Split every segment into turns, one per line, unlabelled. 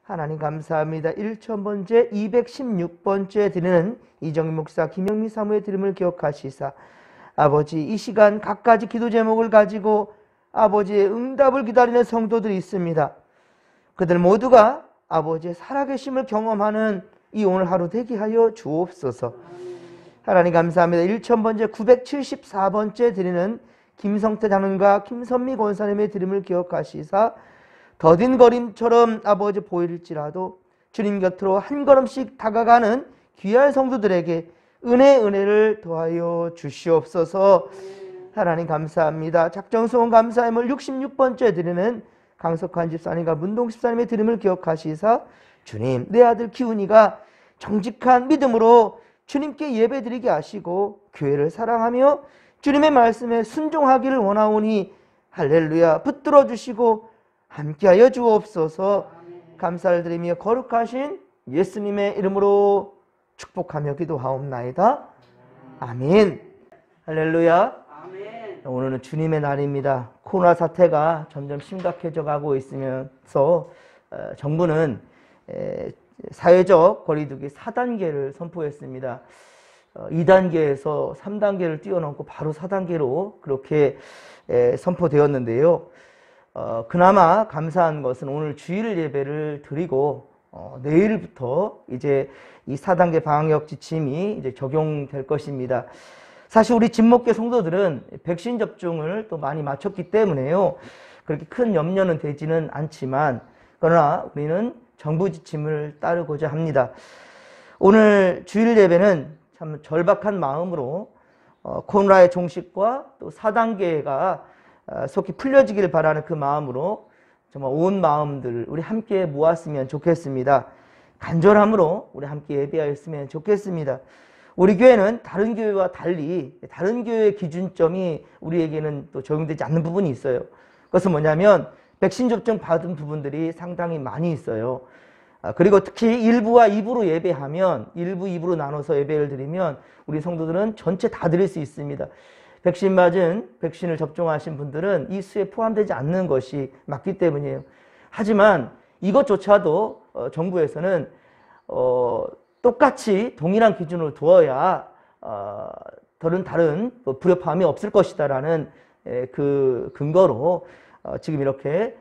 하나님 감사합니다. 1000번째 216번째 드리는 이정희 목사 김영미 사무의 드림을 기억하시사 아버지 이 시간 각가지 기도 제목을 가지고 아버지의 응답을 기다리는 성도들이 있습니다. 그들 모두가 아버지의 살아계심을 경험하는 이 오늘 하루 되게 하여 주옵소서. 하나님 감사합니다. 1000번째 974번째 드리는 김성태 장로님과 김선미 권사님의 드림을 기억하시사 더딘거림처럼 아버지 보일지라도 주님 곁으로 한 걸음씩 다가가는 귀한 성도들에게 은혜를 더하여 주시옵소서. 하나님 감사합니다. 작정소원 감사함을 66번째 드리는 강석환 집사님과 문동 집사님의 드림을 기억하시사 주님 내 아들 기훈이가 정직한 믿음으로 주님께 예배드리게 하시고 교회를 사랑하며 주님의 말씀에 순종하기를 원하오니 할렐루야 붙들어 주시고 함께하여 주옵소서. 감사를 드리며 거룩하신 예수님의 이름으로 축복하며 기도하옵나이다. 아멘. 할렐루야. 아멘. 오늘은 주님의 날입니다. 코로나 사태가 점점 심각해져 가고 있으면서 정부는 사회적 거리두기 4단계를 선포했습니다. 2단계에서 3단계를 뛰어넘고 바로 4단계로 그렇게 선포되었는데요. 그나마 감사한 것은 오늘 주일 예배를 드리고 내일부터 이제 이 4단계 방역 지침이 이제 적용될 것입니다. 사실 우리 진목교 성도들은 백신 접종을 또 많이 마쳤기 때문에요. 그렇게 큰 염려는 되지는 않지만 그러나 우리는 정부 지침을 따르고자 합니다. 오늘 주일 예배는 참 절박한 마음으로 코로나의 종식과 또 4단계가 속히 풀려지기를 바라는 그 마음으로 정말 온 마음들 우리 함께 모았으면 좋겠습니다. 간절함으로 우리 함께 예배하였으면 좋겠습니다. 우리 교회는 다른 교회와 달리 다른 교회의 기준점이 우리에게는 또 적용되지 않는 부분이 있어요. 그것은 뭐냐면 백신 접종 받은 부분들이 상당히 많이 있어요. 그리고 특히 1부와 2부로 예배하면 1부, 2부로 나눠서 예배를 드리면 우리 성도들은 전체 다 드릴 수 있습니다. 백신 맞은 백신을 접종하신 분들은 이 수에 포함되지 않는 것이 맞기 때문이에요. 하지만 이것조차도 정부에서는 똑같이 동일한 기준으로 두어야 다른 불협화음이 없을 것이다라는 그 근거로 지금 이렇게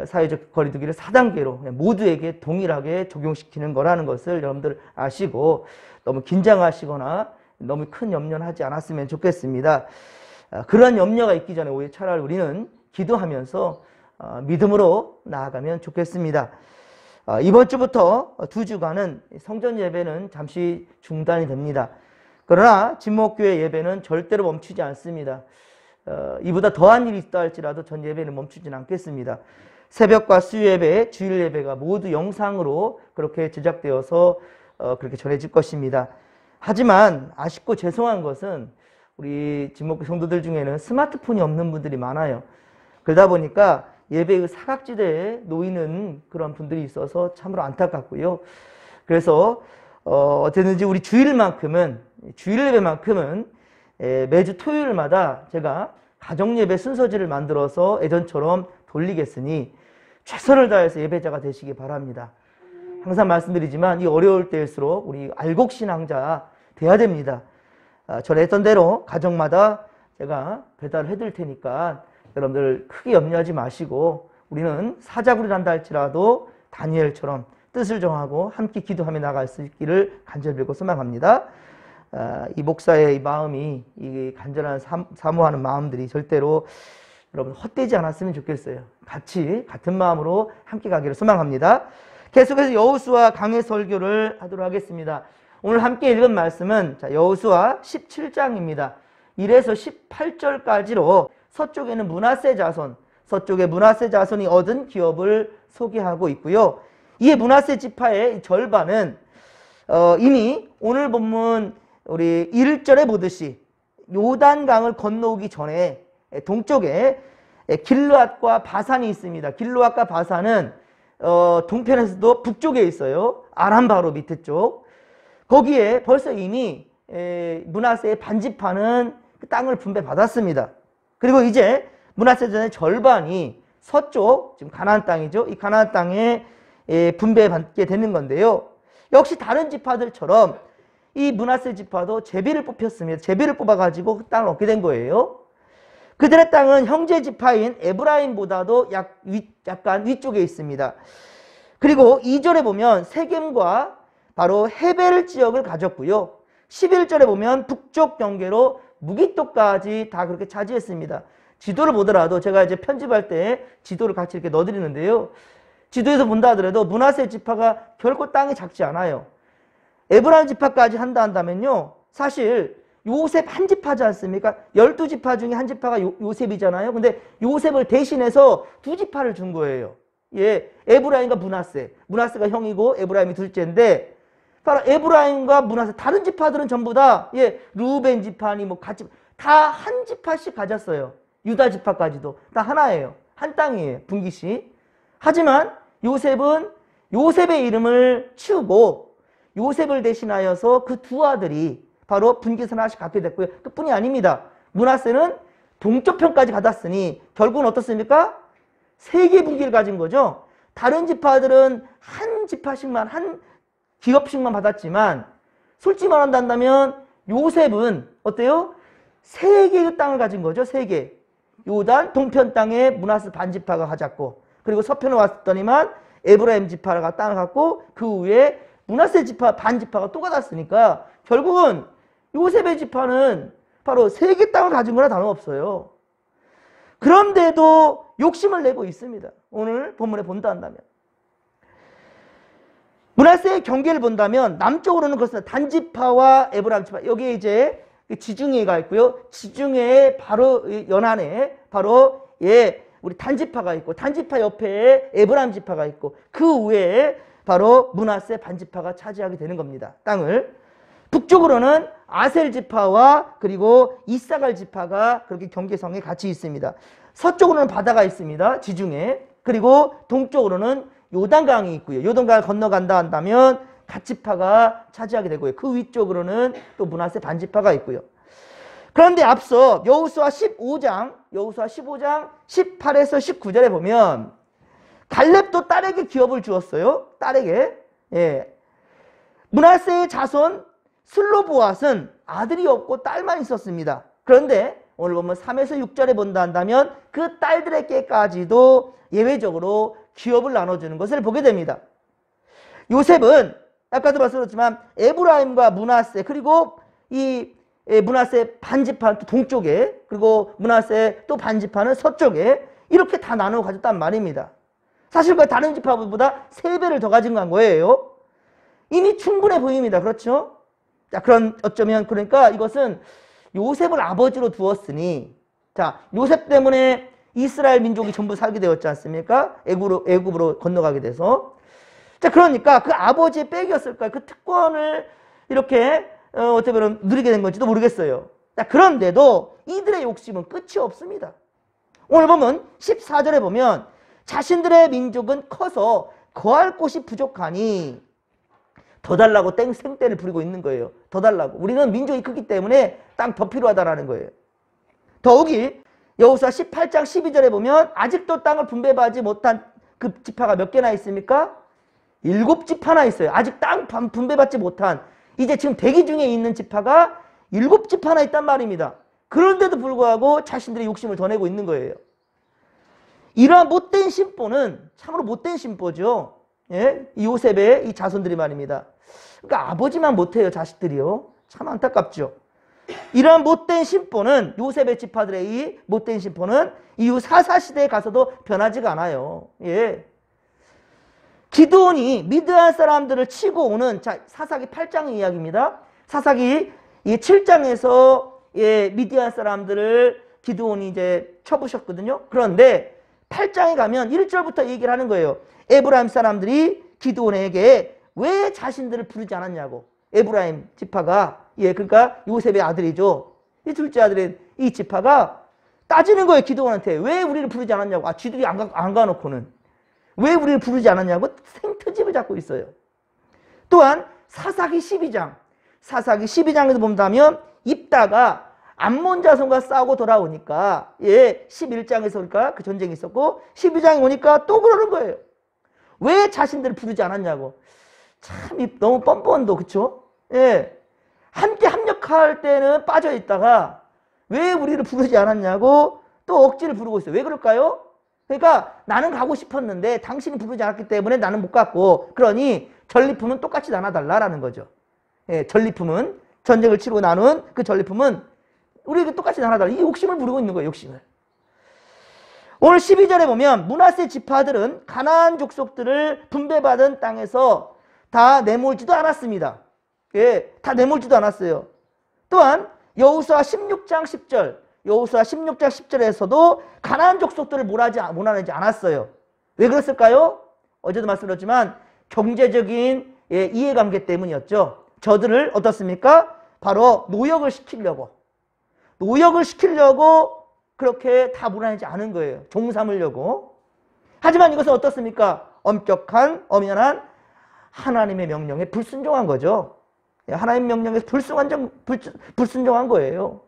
사회적 거리두기를 4단계로 모두에게 동일하게 적용시키는 거라는 것을 여러분들 아시고 너무 긴장하시거나 너무 큰 염려는 하지 않았으면 좋겠습니다. 그런 염려가 있기 전에 오히려 차라리 우리는 기도하면서 믿음으로 나아가면 좋겠습니다. 이번 주부터 2주간은 성전 예배는 잠시 중단이 됩니다. 그러나 진목교회 예배는 절대로 멈추지 않습니다. 이보다 더한 일이 있다 할지라도 전 예배는 멈추진 않겠습니다. 새벽과 수요 예배, 주일 예배가 모두 영상으로 그렇게 제작되어서 그렇게 전해질 것입니다. 하지만 아쉽고 죄송한 것은 우리 진목교 성도들 중에는 스마트폰이 없는 분들이 많아요. 그러다 보니까 예배의 사각지대에 놓이는 그런 분들이 있어서 참으로 안타깝고요. 그래서 어쨌든지 우리 주일 예배만큼은 매주 토요일마다 제가 가정예배 순서지를 만들어서 예전처럼 돌리겠으니 최선을 다해서 예배자가 되시기 바랍니다. 항상 말씀드리지만 이 어려울 때일수록 우리 알곡신앙자 돼야 됩니다. 전에 했던 대로 가정마다 제가 배달을 해드릴 테니까 여러분들 크게 염려하지 마시고 우리는 사자굴이 난다 할지라도 다니엘처럼 뜻을 정하고 함께 기도하며 나갈 수 있기를 간절히 빌고 소망합니다. 이 목사의 이 마음이 이 간절한 사모하는 마음들이 절대로 여러분 헛되지 않았으면 좋겠어요. 같은 마음으로 함께 가기를 소망합니다. 계속해서 여호수아 강해 설교를 하도록 하겠습니다. 오늘 함께 읽은 말씀은 여호수아 17장입니다. 1에서 18절까지로 서쪽에는 므낫세 자손, 서쪽의 므낫세 자손이 얻은 기업을 소개하고 있고요. 이에 므낫세 지파의 절반은 이미 오늘 본문 우리 1절에 보듯이 요단강을 건너오기 전에 동쪽에 길르앗과 바산이 있습니다. 길르앗과 바산은 동편에서도 북쪽에 있어요. 아람 바로 밑에 쪽. 거기에 벌써 이미 므낫세의 반지파는 그 땅을 분배받았습니다. 그리고 이제 므낫세 자손의 절반이 서쪽, 지금 가나안 땅이죠. 이 가나안 땅에 분배받게 되는 건데요. 역시 다른 지파들처럼 이 므낫세 지파도 제비를 뽑혔습니다. 제비를 뽑아가지고 그 땅을 얻게 된 거예요. 그들의 땅은 형제 지파인 에브라임보다도 약간 위쪽에 있습니다. 그리고 2절에 보면 세겜과 바로 헤벨 지역을 가졌고요. 11절에 보면 북쪽 경계로 무기토까지 다 그렇게 차지했습니다. 지도를 보더라도 제가 이제 편집할 때 지도를 같이 이렇게 넣어드리는데요. 지도에서 본다 하더라도 므낫세 지파가 결코 땅이 작지 않아요. 에브라임 지파까지 한다면요. 사실 요셉 한 지파지 않습니까? 12지파 중에 한 지파가 요셉이잖아요. 근데 요셉을 대신해서 두 지파를 준 거예요. 예, 에브라임과 므낫세. 므낫세가 형이고 에브라임이 둘째인데 바로 에브라임과 므낫세 다른 지파들은 전부 다 루벤 지파니 뭐 같이 다 한 지파씩 가졌어요. 유다 지파까지도 다 하나예요. 한 땅이에요. 분기시. 하지만 요셉은 요셉의 이름을 치우고 요셉을 대신하여서 그 두 아들이 바로 분깃을 하나씩 갖게 됐고요. 그뿐이 아닙니다. 므낫세는 동쪽 편까지 받았으니 결국은 어떻습니까? 세 개 분기를 가진 거죠. 다른 지파들은 한 지파씩만 한 기업씩만 받았지만 솔직히 말한다면 요셉은 어때요? 세 개의 땅을 가진 거죠. 세 개. 요단 동편 땅에 므낫세 반지파가 가졌고 그리고 서편에 왔더니만 에브라임 지파가 땅을 갖고 그 위에 므낫세 지파 반지파가 또 받았으니까 결국은 요셉의 지파는 바로 세 개 땅을 가진 거나 다름없어요. 그런데도 욕심을 내고 있습니다. 오늘 본문에 본다 한다면. 므낫세의 경계를 본다면 남쪽으로는 그렇습니다. 단지파와 에브라임 지파 여기에 이제 지중해가 있고요. 지중해의 바로 연안에 바로 우리 단지파가 있고 단지파 옆에 에브라임 지파가 있고 그 위에 바로 므낫세 반지파가 차지하게 되는 겁니다. 땅을. 북쪽으로는 아셀 지파와 그리고 이사갈 지파가 그렇게 경계성에 같이 있습니다. 서쪽으로는 바다가 있습니다. 지중해. 그리고 동쪽으로는 요단강이 있고요. 요단강을 건너간다 한다면 갓지파가 차지하게 되고요. 그 위쪽으로는 또 므낫세 반지파가 있고요. 그런데 앞서 여호수아 15장 18에서 19절에 보면 갈렙도 딸에게 기업을 주었어요. 딸에게. 므낫세의 자손 슬로보앗은 아들이 없고 딸만 있었습니다. 그런데 오늘 보면 3에서 6절에 본다 한다면 그 딸들에게까지도 예외적으로 기업을 나눠주는 것을 보게 됩니다. 요셉은 아까도 말씀드렸지만 에브라임과 므낫세 그리고 이 므낫세 반지파 동쪽에 그리고 므낫세 또 반지파는 서쪽에 이렇게 다 나누어 가졌단 말입니다. 사실 그 다른 지파보다 3배를 더 가진 건 거예요. 이미 충분해 보입니다. 그렇죠? 자, 어쩌면 그러니까 이것은 요셉을 아버지로 두었으니 자, 요셉 때문에 이스라엘 민족이 전부 살게 되었지 않습니까? 애굽으로 건너가게 돼서. 자, 그러니까 그 아버지의 빽이었을까요? 그 특권을 이렇게 어떻게 보면 누리게 된 건지도 모르겠어요. 자, 그런데도 이들의 욕심은 끝이 없습니다. 오늘 보면 14절에 보면 자신들의 민족은 커서 거할 곳이 부족하니 더 달라고 생떼를 부리고 있는 거예요. 더 달라고. 우리는 민족이 크기 때문에 땅 더 필요하다라는 거예요. 더욱이 여호수아 18장 12절에 보면 아직도 땅을 분배받지 못한 그 지파가 몇 개나 있습니까? 7지파나 있어요. 아직 땅 분배받지 못한 이제 지금 대기 중에 있는 지파가 7지파나 있단 말입니다. 그런데도 불구하고 자신들의 욕심을 더 내고 있는 거예요. 이러한 못된 심보는 참으로 못된 심보죠. 이 요셉의 이 자손들이 말입니다. 그러니까 아버지만 못해요. 자식들이요. 참 안타깝죠. 이러한 못된 심보는 요셉의 지파들의 이 못된 심보는 이후 사사시대에 가서도 변하지가 않아요. 기드온이 미드안 사람들을 치고 오는 사사기 8장의 이야기입니다. 사사기 7장에서 미디안 사람들을 기드온이 이제 쳐부셨거든요. 그런데 8장에 가면 1절부터 얘기를 하는 거예요. 에브라임 사람들이 기드온에게 왜 자신들을 부르지 않았냐고. 에브라임 지파가 그러니까 요셉의 아들이죠. 이 둘째 아들인 이 지파가 따지는 거예요. 기드온한테. 왜 우리를 부르지 않았냐고. 지들이 안 가놓고는. 왜 우리를 부르지 않았냐고 생트집을 잡고 있어요. 또한 사사기 12장에도 본다면 입다가 암몬 자손과 싸우고 돌아오니까 11장에서 그러니까 그 전쟁이 있었고 12장에 오니까 또 그러는 거예요. 왜 자신들을 부르지 않았냐고. 참 너무 뻔뻔도 그쵸? 예. 함께 합력할 때는 빠져 있다가 왜 우리를 부르지 않았냐고 또 억지를 부르고 있어요. 왜 그럴까요? 그러니까 나는 가고 싶었는데 당신이 부르지 않았기 때문에 나는 못 갔고, 그러니 전리품은 똑같이 나눠달라라는 거죠. 예, 전리품은 전쟁을 치르고 나눈 그 전리품은 우리에게 똑같이 나눠달라. 이 욕심을 부리고 있는 거예요. 욕심을. 오늘 12절에 보면 므낫세 지파들은 가나안 족속들을 분배받은 땅에서 다 내몰지도 않았습니다. 예, 다 내몰지도 않았어요. 또한 여호수아 16장 10절, 여호수아 16장 10절에서도 가나안 족속들을 몰아내지 않았어요. 왜 그랬을까요? 어제도 말씀드렸지만 경제적인 이해관계 때문이었죠. 저들을 어떻습니까? 바로 노역을 시키려고 그렇게 다 몰아내지 않은 거예요. 종 삼으려고. 하지만 이것은 어떻습니까? 엄격한, 엄연한 하나님의 명령에 불순종한 거죠. 하나님 명령에 불순종한 거예요.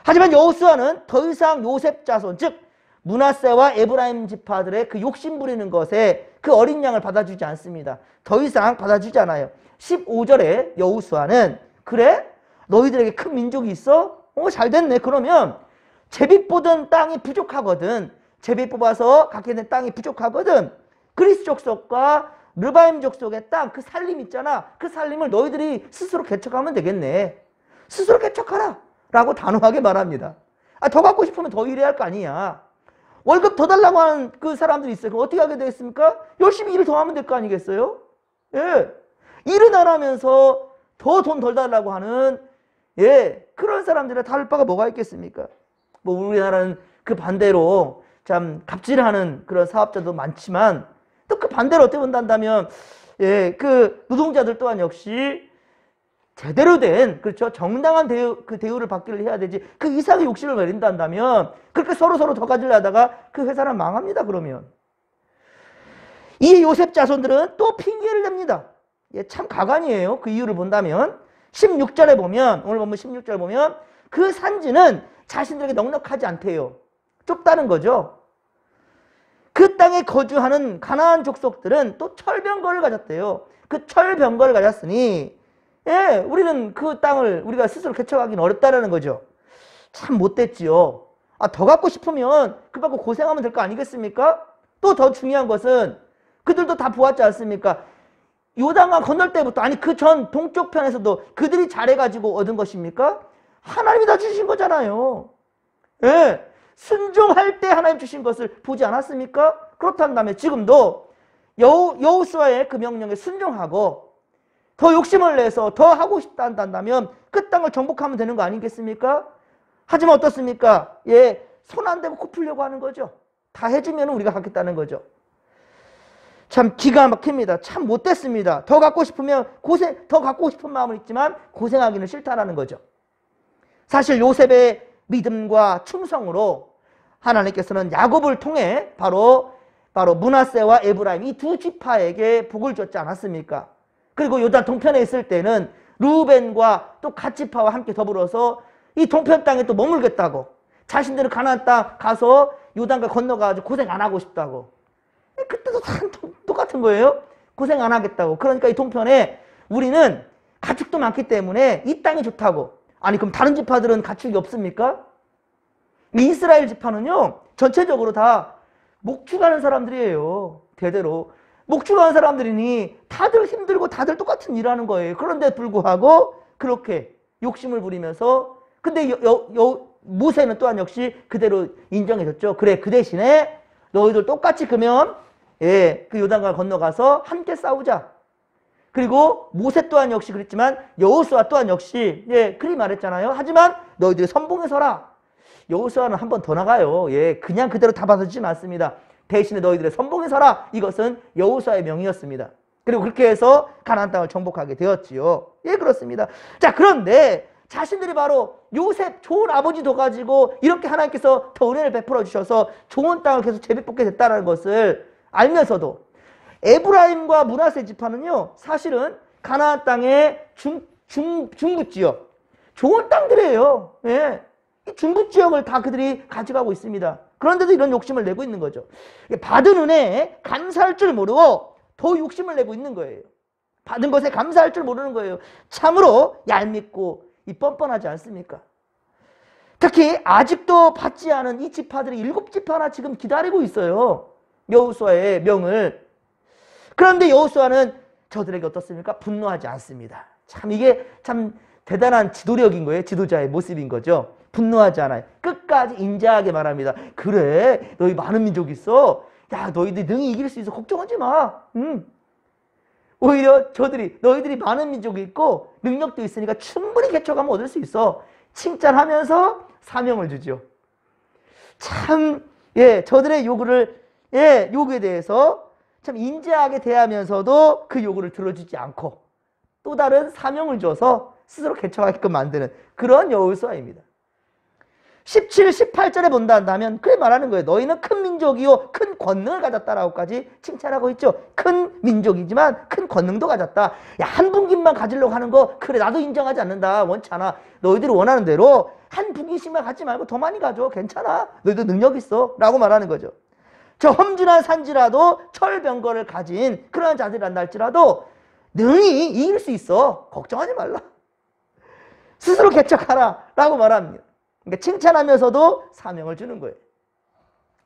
하지만 여호수아는 더 이상 요셉 자손, 즉 므낫세와 에브라임 지파들의 그 욕심 부리는 것에 그 어린 양을 받아주지 않습니다. 더 이상 받아주지 않아요. 15절에 여호수아는 그래? 너희들에게 큰 민족이 있어? 잘 됐네. 그러면 제비 뽑은 땅이 부족하거든. 제비 뽑아서 갖게 된 땅이 부족하거든. 그리스 족속과 르바임 족속의 땅, 그 살림 있잖아. 그 살림을 너희들이 스스로 개척하면 되겠네. 스스로 개척하라 라고 단호하게 말합니다. 더 갖고 싶으면 더 일해야 할 거 아니냐. 월급 더 달라고 하는 그 사람들이 있어요. 그럼 어떻게 하게 되겠습니까? 열심히 일을 더 하면 될 거 아니겠어요? 예. 일은 안 하면서 더 돈 덜 달라고 하는, 예, 그런 사람들의 다를 바가 뭐가 있겠습니까? 뭐 우리나라는 그 반대로 참 갑질하는 그런 사업자도 많지만 또 그 반대로 어떻게 본다면, 예, 그 노동자들 또한 역시 제대로 된, 그렇죠, 정당한 대우를 받기를 해야 되지, 그 이상의 욕심을 부린다면 그렇게 서로 더 가지려 하다가 그 회사는 망합니다. 그러면 이 요셉 자손들은 또 핑계를 냅니다. 예, 참 가관이에요. 그 이유를 본다면 16절에 보면, 오늘 본문 16절 보면 그 산지는 자신들에게 넉넉하지 않대요. 좁다는 거죠. 그 땅에 거주하는 가나안 족속들은 또 철병거를 가졌대요. 그 철병거를 가졌으니, 예, 우리는 그 땅을 우리가 스스로 개척하기는 어렵다는 거죠. 참 못됐지요. 더 갖고 싶으면 그 받고 고생하면 될 거 아니겠습니까? 또 더 중요한 것은 그들도 다 보았지 않습니까? 요단강 건널 때부터, 아니 그 전 동쪽 편에서도 그들이 잘해가지고 얻은 것입니까? 하나님이 다 주신 거잖아요. 예, 순종할 때 하나님 주신 것을 보지 않았습니까? 그렇다면 지금도 여호수아의 그 명령에 순종하고 더 욕심을 내서 더 하고 싶다 한다면 그 땅을 정복하면 되는 거 아니겠습니까? 하지만 어떻습니까? 예, 손 안 대고 코 풀려고 하는 거죠. 다 해주면 우리가 갖겠다는 거죠. 참 기가 막힙니다. 참 못됐습니다. 더 갖고 싶으면 더 갖고 싶은 마음은 있지만 고생하기는 싫다라는 거죠. 사실 요셉의 믿음과 충성으로 하나님께서는 야곱을 통해 바로 므낫세와 에브라임 이 두 지파에게 복을 줬지 않았습니까? 그리고 요단 동편에 있을 때는 루벤과 또 갓 지파와 함께 더불어서 이 동편 땅에 또 머물겠다고, 자신들은 가나안 땅 가서 요단강 건너가지고 고생 안 하고 싶다고. 그때도 다 똑같은 거예요. 고생 안 하겠다고. 그러니까 이 동편에 우리는 가축도 많기 때문에 이 땅이 좋다고. 아니 그럼 다른 지파들은 가축이 없습니까? 이스라엘 지파는요 전체적으로 다 목축하는 사람들이에요. 대대로 목축하는 사람들이니 다들 힘들고 다들 똑같은 일하는 거예요. 그런데 불구하고 그렇게 욕심을 부리면서, 근데 모세는 또한 역시 그대로 인정해줬죠. 그래, 그 대신에 너희들 똑같이 그러면, 예, 그 요단강을 건너가서 함께 싸우자. 그리고 모세 또한 역시 그랬지만 여호수아 또한 역시, 예, 그리 말했잖아요. 하지만 너희들이 선봉에 서라. 여호수아는 한 번 더 나가요. 예, 그냥 그대로 다 받아주진 않습니다. 대신에 너희들의 선봉에 서라. 이것은 여호수아의 명이었습니다. 그리고 그렇게 해서 가나안 땅을 정복하게 되었지요. 예, 그렇습니다. 자, 그런데 자신들이 바로 요셉 좋은 아버지 둬가지고 이렇게 하나님께서 더 은혜를 베풀어 주셔서 좋은 땅을 계속 제비뽑게 됐다는 것을 알면서도 에브라임과 므낫세 지파는요 사실은 가나안 땅의 중부지역, 좋은 땅들이에요. 예. 이 중부지역을 다 그들이 가져가고 있습니다. 그런데도 이런 욕심을 내고 있는 거죠. 받은 은혜에 감사할 줄 모르고 더 욕심을 내고 있는 거예요. 받은 것에 감사할 줄 모르는 거예요. 참으로 얄밉고 이 뻔뻔하지 않습니까? 특히 아직도 받지 않은 이 지파들이 7지파나 지금 기다리고 있어요. 여호수아의 명을. 그런데 여호수아는 저들에게 어떻습니까? 분노하지 않습니다. 참 이게 참 대단한 지도력인 거예요. 지도자의 모습인 거죠. 분노하지 않아요. 끝까지 인자하게 말합니다. 그래, 너희 많은 민족이 있어. 야, 너희들 능히 이길 수 있어. 걱정하지 마. 오히려 저들이 너희들이 많은 민족이 있고 능력도 있으니까 충분히 개척하면 얻을 수 있어. 칭찬하면서 사명을 주죠. 참, 저들의 요구에 대해서 참 인자하게 대하면서도 그 요구를 들어주지 않고 또 다른 사명을 줘서 스스로 개척하게끔 만드는 그런 여호수아입니다. 17, 18절에 본다 한다면 그래 말하는 거예요. 너희는 큰 민족이요 큰 권능을 가졌다라고까지 칭찬하고 있죠. 큰 민족이지만 큰 권능도 가졌다. 야, 한 분기만 가지려고 하는 거 그래 나도 인정하지 않는다. 원치 않아. 너희들이 원하는 대로 한 분기씩만 갖지 말고 더 많이 가져. 괜찮아. 너희도 능력 있어. 라고 말하는 거죠. 저 험준한 산지라도 철병거를 가진 그런 자들이란다 할지라도 능히 이길 수 있어. 걱정하지 말라. 스스로 개척하라. 라고 말합니다. 그러니까 칭찬하면서도 사명을 주는 거예요.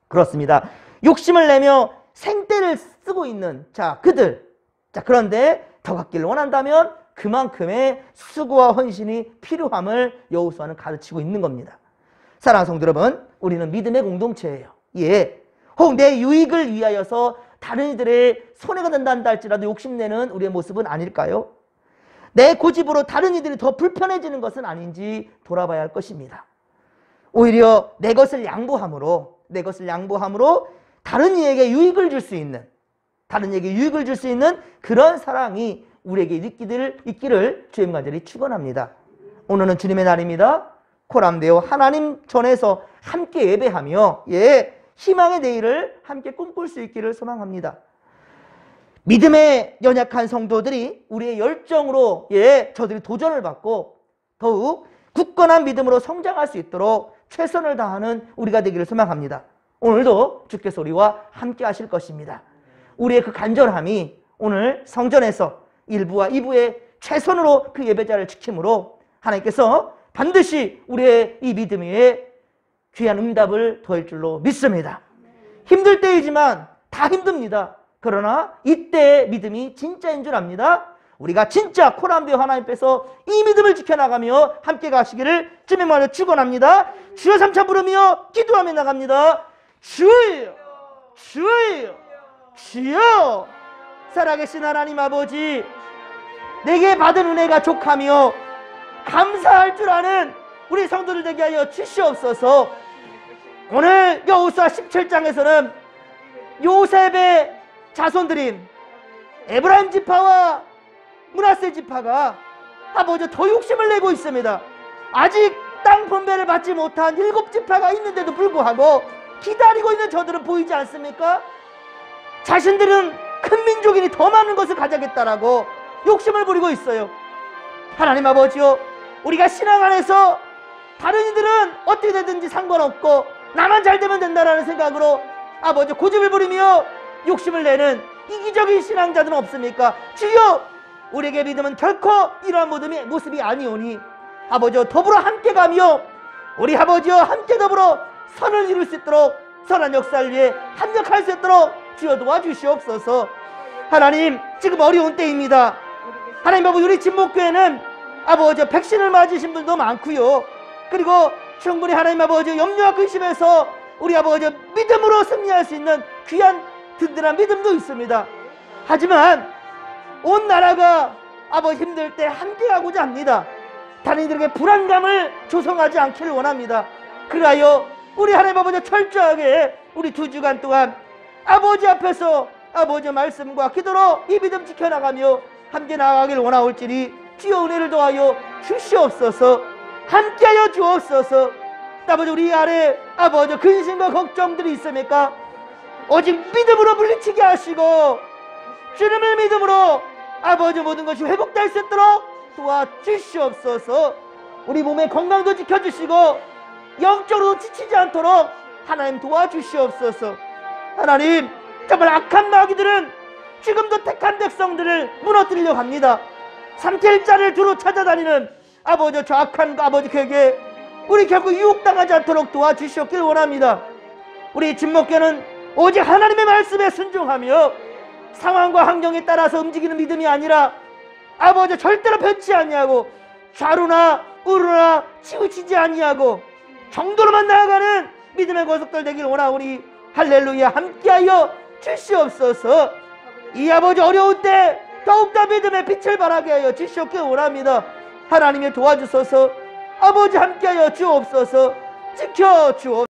그렇습니다. 욕심을 내며 생떼를 쓰고 있는 그들. 그런데 더 갖기를 원한다면 그만큼의 수고와 헌신이 필요함을 여호수아는 가르치고 있는 겁니다. 사랑하는 성도 여러분, 우리는 믿음의 공동체예요. 혹 내 유익을 위하여서 다른 이들의 손해가 된다 할지라도 욕심내는 우리의 모습은 아닐까요? 내 고집으로 다른 이들이 더 불편해지는 것은 아닌지 돌아봐야 할 것입니다. 오히려 내 것을 양보함으로 다른 이에게 유익을 줄 수 있는 그런 사랑이 우리에게 있기를 주의 간절히 축원합니다. 오늘은 주님의 날입니다. 코람데오 하나님 전에서 함께 예배하며 희망의 내일을 함께 꿈꿀 수 있기를 소망합니다. 믿음에 연약한 성도들이 우리의 열정으로 저들이 도전을 받고 더욱 굳건한 믿음으로 성장할 수 있도록 최선을 다하는 우리가 되기를 소망합니다. 오늘도 주께서 우리와 함께 하실 것입니다. 우리의 그 간절함이 오늘 성전에서 1부와 2부의 최선으로 그 예배자를 지킴으로 하나님께서 반드시 우리의 이 믿음 위에 귀한 응답을 더할 줄로 믿습니다. 힘들 때이지만 다 힘듭니다. 그러나 이때의 믿음이 진짜인 줄 압니다. 우리가 진짜 코람데오 하나님께서 이 믿음을 지켜나가며 함께 가시기를 주님의 말에 축원합니다. 주여 삼차 부르며 기도하며 나갑니다. 주여 주여 주여. 살아계신 하나님 아버지, 내게 받은 은혜가 족하며 감사할 줄 아는 우리 성도들 되게 하여 주시옵소서. 오늘 여호수아 17장에서는 요셉의 자손들인 에브라임 지파와 므낫세 지파가 아버지 더 욕심을 내고 있습니다. 아직 땅 분배를 받지 못한 7지파가 있는데도 불구하고 기다리고 있는 저들은 보이지 않습니까? 자신들은 큰 민족이니 더 많은 것을 가져야겠다라고 욕심을 부리고 있어요. 하나님 아버지요, 우리가 신앙 안에서 다른 이들은 어떻게 되든지 상관없고 나만 잘 되면 된다라는 생각으로 아버지 고집을 부리며 욕심을 내는 이기적인 신앙자들은 없습니까? 주여, 우리에게 믿음은 결코 이러한 모습이 아니오니 아버지여 더불어 함께 가며 우리 아버지여 함께 더불어 선을 이룰 수 있도록 선한 역사를 위해 합력할 수 있도록 주여 도와주시옵소서. 하나님, 지금 어려운 때입니다. 하나님 아버지, 우리 진목교회는 아버지 백신을 맞으신 분도 많고요. 그리고 충분히 하나님 아버지 염려와 근심에서 우리 아버지 믿음으로 승리할 수 있는 귀한 든든한 믿음도 있습니다. 하지만 온 나라가 아버지 힘들 때 함께하고자 합니다. 다른 이들에게 불안감을 조성하지 않기를 원합니다. 그러하여 우리 하나님 아버지 철저하게 우리 2주간 동안 아버지 앞에서 아버지 말씀과 기도로 이 믿음 지켜나가며 함께 나아가기를 원하올지니 주여 은혜를 더하여 주시옵소서. 함께하여 주옵소서. 아버지, 우리 아래 아버지 근심과 걱정들이 있습니까? 오직 믿음으로 물리치게 하시고 주님을 믿음으로 아버지 모든 것이 회복될 수 있도록 도와주시옵소서. 우리 몸의 건강도 지켜주시고 영적으로도 지치지 않도록 하나님 도와주시옵소서. 하나님, 정말 악한 마귀들은 지금도 택한 백성들을 무너뜨리려고 합니다. 삼킬 자를 두루 찾아다니는 아버지, 저 악한 아버지 그에게 우리 결국 유혹당하지 않도록 도와주시옵길 원합니다. 우리 진목교는 오직 하나님의 말씀에 순종하며 상황과 환경에 따라서 움직이는 믿음이 아니라 아버지 절대로 변치 아니하고 좌루나 우루나 치우치지 아니하고 정도로만 나아가는 믿음의 고속들 되길 원하오니 할렐루야, 함께하여 주시옵소서. 이 아버지 어려울 때 더욱더 믿음의 빛을 발하게 하여 주시옵길 원합니다. 하나님의 도와주소서. 아버지 함께하여 주옵소서. 지켜주옵소서.